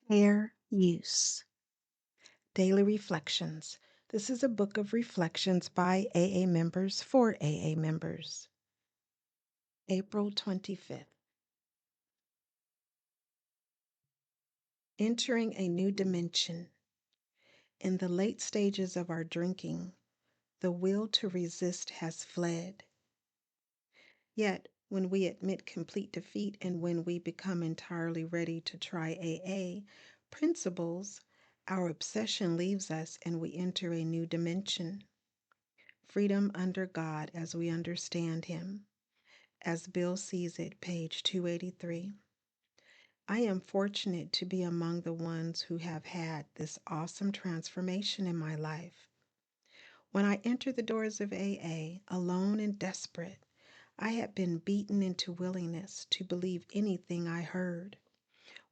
Fair use. Daily Reflections. This is a book of reflections by AA members for AA members. April 25th. Entering a new dimension. In the late stages of our drinking, the will to resist has fled. Yet, when we admit complete defeat and when we become entirely ready to try AA principles, our obsession leaves us and we enter a new dimension. Freedom under God as we understand Him. As Bill sees it, page 283. I am fortunate to be among the ones who have had this awesome transformation in my life. When I entered the doors of AA, alone and desperate, I had been beaten into willingness to believe anything I heard.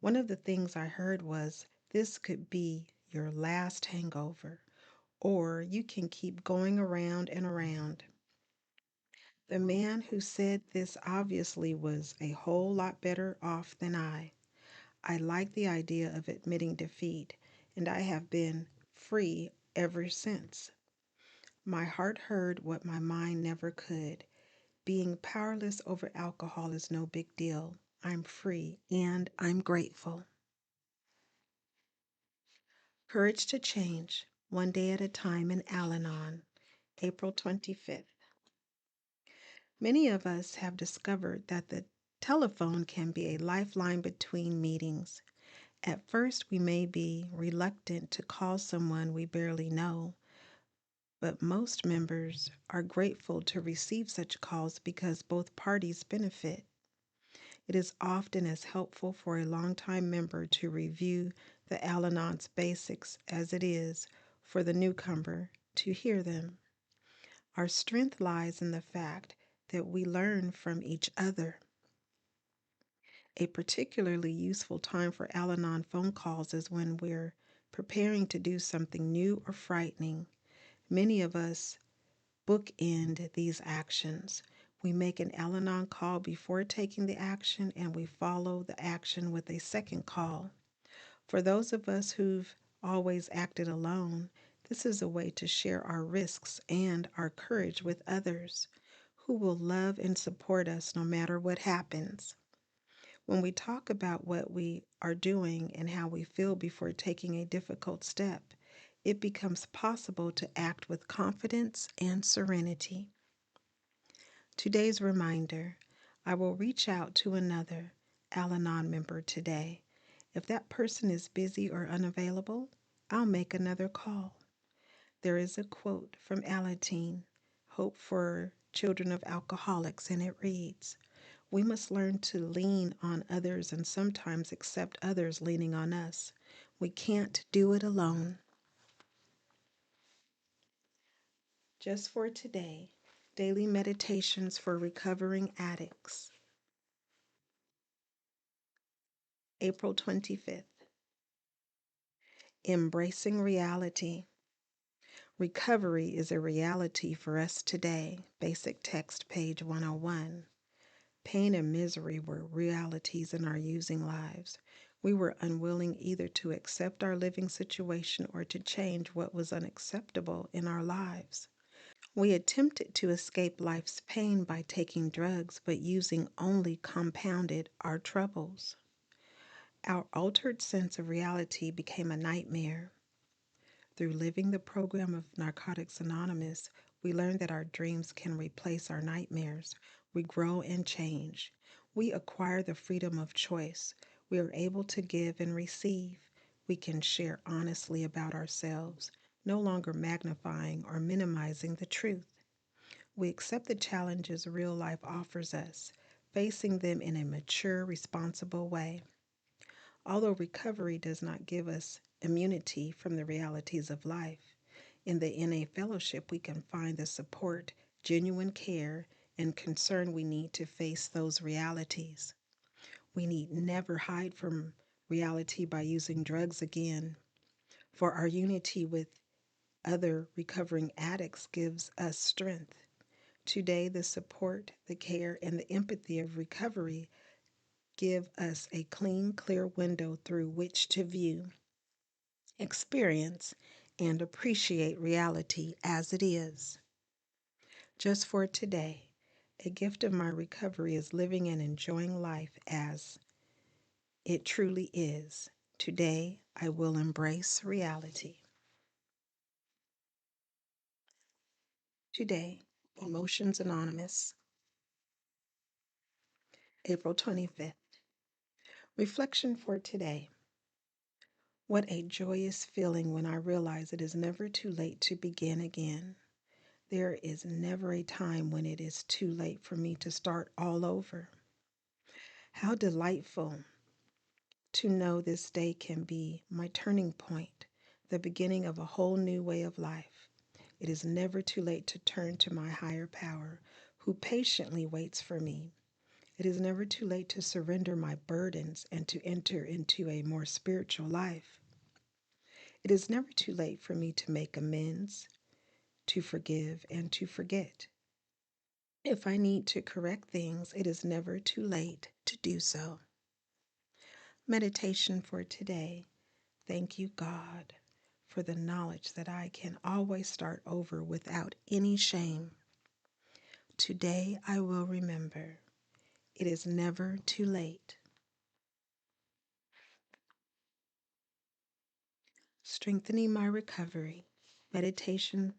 One of the things I heard was, this could be your last hangover, or you can keep going around and around. The man who said this obviously was a whole lot better off than I. I like the idea of admitting defeat, and I have been free ever since. My heart heard what my mind never could. Being powerless over alcohol is no big deal. I'm free, and I'm grateful. Courage to Change, One Day at a Time in Al-Anon, April 25th. Many of us have discovered that the telephone can be a lifeline between meetings. At first, we may be reluctant to call someone we barely know, but most members are grateful to receive such calls because both parties benefit. It is often as helpful for a longtime member to review the Al-Anon's basics as it is for the newcomer to hear them. Our strength lies in the fact that we learn from each other. A particularly useful time for Al-Anon phone calls is when we're preparing to do something new or frightening. Many of us bookend these actions. We make an Al-Anon call before taking the action, and we follow the action with a second call. For those of us who've always acted alone, this is a way to share our risks and our courage with others who will love and support us no matter what happens. When we talk about what we are doing and how we feel before taking a difficult step, it becomes possible to act with confidence and serenity. Today's reminder, I will reach out to another Al-Anon member today. If that person is busy or unavailable, I'll make another call. There is a quote from Alateen, Hope for Children of Alcoholics, and it reads, we must learn to lean on others and sometimes accept others leaning on us. We can't do it alone. Just for today, Daily Meditations for Recovering Addicts. April 25th. Embracing Reality. Recovery is a reality for us today. Basic text, page 101. Pain and misery were realities in our using lives. We were unwilling either to accept our living situation or to change what was unacceptable in our lives. We attempted to escape life's pain by taking drugs, but using only compounded our troubles. Our altered sense of reality became a nightmare. Through living the program of Narcotics Anonymous, we learned that our dreams can replace our nightmares. We grow and change. We acquire the freedom of choice. We are able to give and receive. We can share honestly about ourselves, no longer magnifying or minimizing the truth. We accept the challenges real life offers us, facing them in a mature, responsible way. Although recovery does not give us immunity from the realities of life, in the NA fellowship we can find the support, genuine care, and concern we need to face those realities. We need never hide from reality by using drugs again, for our unity with other recovering addicts gives us strength. Today, the support, the care, and the empathy of recovery give us a clean, clear window through which to view, experience, and appreciate reality as it is. Just for today, a gift of my recovery is living and enjoying life as it truly is. Today, I will embrace reality. Today, Emotions Anonymous, April 25th. Reflection for today. What a joyous feeling when I realize it is never too late to begin again. There is never a time when it is too late for me to start all over. How delightful to know this day can be my turning point, the beginning of a whole new way of life. It is never too late to turn to my higher power, who patiently waits for me. It is never too late to surrender my burdens and to enter into a more spiritual life. It is never too late for me to make amends, to forgive, and to forget. If I need to correct things, it is never too late to do so. Meditation for today. Thank you, God, for the knowledge that I can always start over without any shame. Today I will remember it is never too late. Strengthening my recovery. Meditation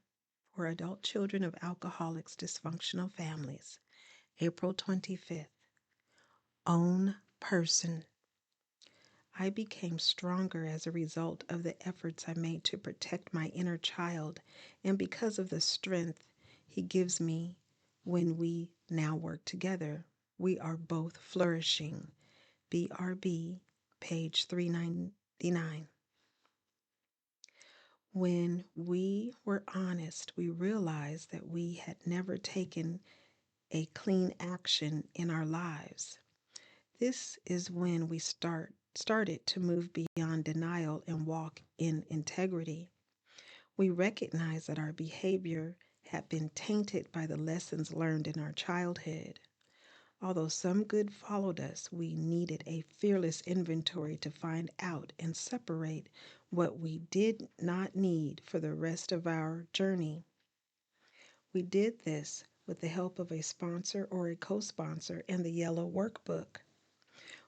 for adult children of alcoholics, dysfunctional families. April 25th. Own person. I became stronger as a result of the efforts I made to protect my inner child and because of the strength he gives me when we now work together. We are both flourishing. BRB, page 399. When we were honest, we realized that we had never taken a clean action in our lives. This is when we started to move beyond denial and walk in integrity. We recognized that our behavior had been tainted by the lessons learned in our childhood. Although some good followed us, we needed a fearless inventory to find out and separate what we did not need for the rest of our journey. We did this with the help of a sponsor or a co-sponsor and the yellow workbook.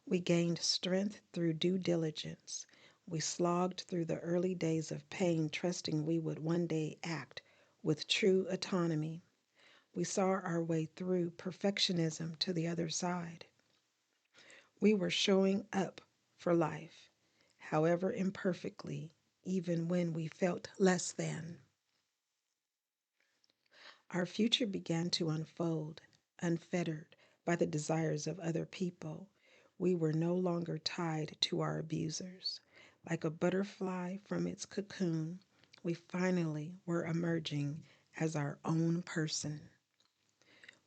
We gained strength through due diligence. We slogged through the early days of pain, trusting we would one day act with true autonomy. We saw our way through perfectionism to the other side. We were showing up for life, however imperfectly, even when we felt less than. Our future began to unfold, unfettered by the desires of other people. We were no longer tied to our abusers. Like a butterfly from its cocoon, we finally were emerging as our own person.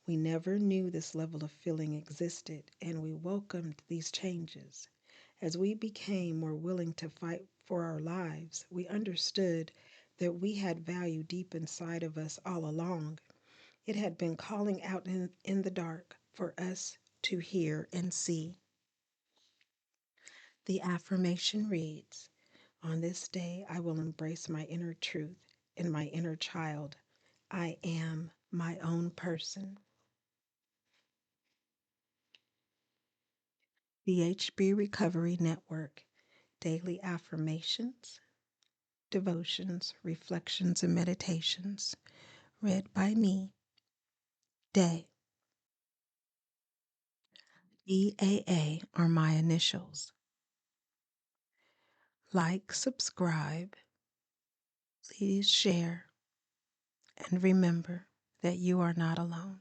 We never knew this level of feeling existed, and we welcomed these changes. As we became more willing to fight for our lives, we understood that we had value deep inside of us all along. It had been calling out in the dark for us to hear and see. The affirmation reads, on this day I will embrace my inner truth and my inner child. I am my own person. DHB Recovery Network, daily affirmations, devotions, reflections, and meditations, read by me, Day. DAA are my initials. Like, subscribe, please share, and remember that you are not alone.